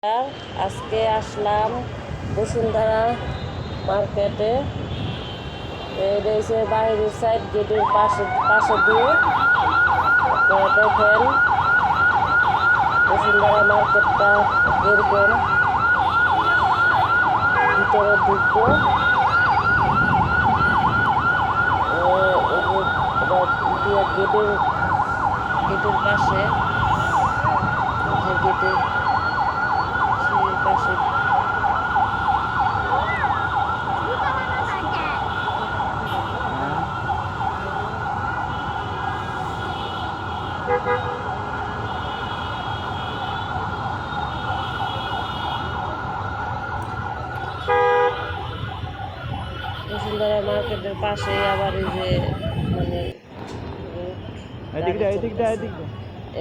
আজকে আসলাম বসুন্ধরা মার্কেটে। এটা হচ্ছে বাইরের সাইড গেটের পাশে দিয়ে আপনারা দেখেন বসুন্ধরা মার্কেটটা এরকম। ভিতরে ঢুকবো, গেটের পাশে গেটের পাশে বসুন্ধরা মার্কেটের পাশে আবার এই যে মানে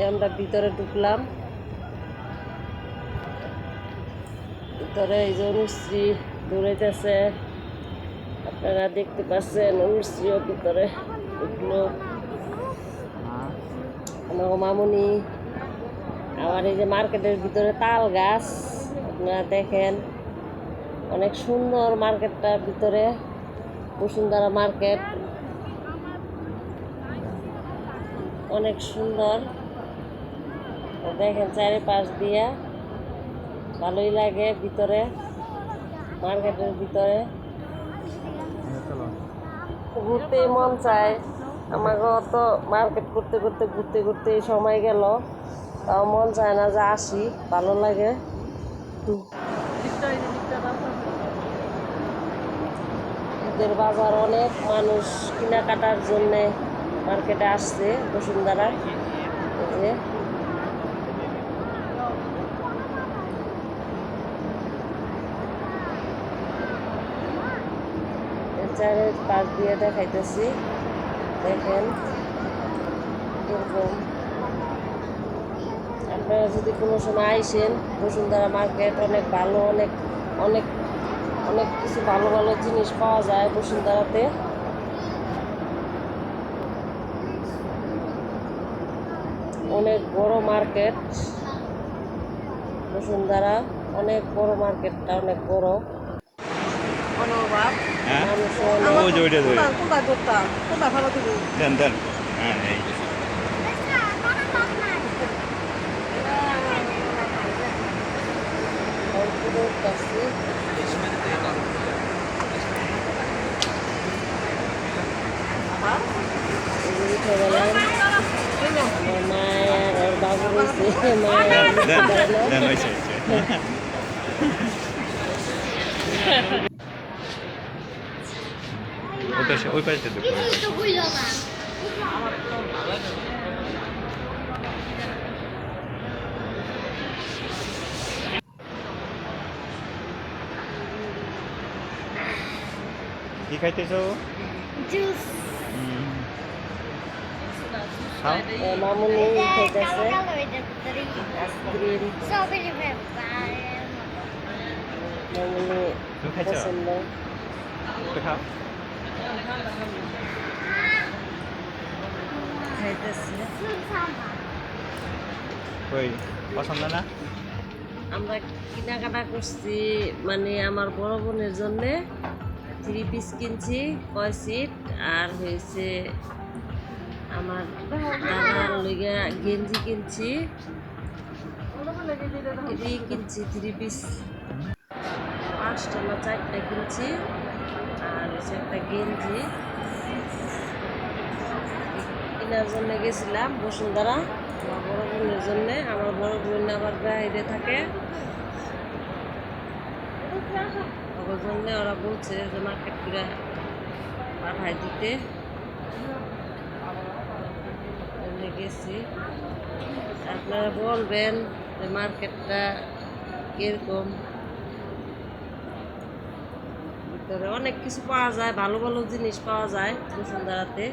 আমরা ভিতরে ঢুকলাম। ভিতরে এই যে অনুশ্রী দৌড়াইতেছে, আপনারা দেখতে পাচ্ছেন। অনুশ্রীও ভিতরে ঢুকলো, আমার মামুনি। আমার এই যে মার্কেটের ভিতরে তাল গাছ আপনারা দেখেন, অনেক সুন্দর মার্কেটটার ভিতরে। বসুন্ধরা মার্কেট অনেক সুন্দর, দেখেন চারিপাশ দিয়া ভালোই লাগে। ভিতরে মার্কেটের ভিতরে ঘুরতে মন চায়। আমাকে তো মার্কেট ঘুরতে ঘুরতে সময় গেল, তাও মন চায় না যে আসি, ভালো লাগে। ঈদের বাজার, অনেক মানুষ কেনাকাটার জন্যে মার্কেটে আসছে বসুন্ধরা। যে চারিপাশ দিয়ে দেখাইতেছি, দেখেন এরকম। আপনারা যদি কোনো সময় আইসেন, বসুন্ধরা মার্কেট অনেক ভালো, অনেক অনেক অনেক কিছু ভালো ভালো জিনিস পাওয়া যায় বসুন্ধরাতে। অনেক বড় মার্কেট বসুন্ধরা, অনেক বড় মার্কেটটা, অনেক বড়। আমার মায়ের আর বাবু রয়েছে, মায়ের ওই পাশে কি খাইতেছো? জুস। মামুনি খাইতেছে আইসক্রিম। Strawberry flavour. মামুনি পছন্দ। খাও। খাইতেছে। ওই পছন্দ না? আমরা কেনাকাটা করছি, মানে আমার বড় বোনের জন্যে 3 পিস কিনছি, কয় সিট, আর হয়েছে আমার দাদার লইগা গেঞ্জি কিনছি, এটি কিনছি 3 পিস, 5টা না 4টা কিনছি। আর হচ্ছে একটা গেঞ্জি কেনার জন্য গেছিলাম বসুন্ধরা আমার বড় বোনের জন্যে। আমার বড় বোন আবার বাইরে থাকে, ওর জন্যে ওরা বলছে যে মার্কেট করে পাঠাই দিতে, গেছি। আপনারা বলবেন যে মার্কেটটা কিরকম। ভিতরে অনেক কিছু পাওয়া যায়, ভালো ভালো জিনিস পাওয়া যায় বসুন্ধরাতে।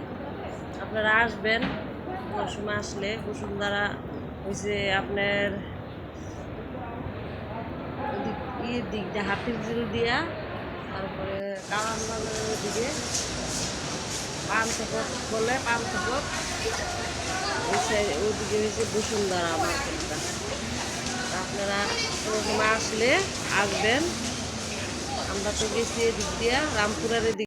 আপনারা আসবেন, কোনো সময় আসলে। বসুন্ধরা হয়েছে আপনার দিক দিয়ে হাতিরঝিল দিয়া, তারপরে কারণ বাজারের দিকে পান্থপথ বলে, পান্থপথ ওইদিকে হয়েছে বসুন্ধরা মার্কেটটা। আপনারা কোনো সময় আসলে আসবেন। আমরা তো গেছি এদিক দিয়া রামপুরার এদিক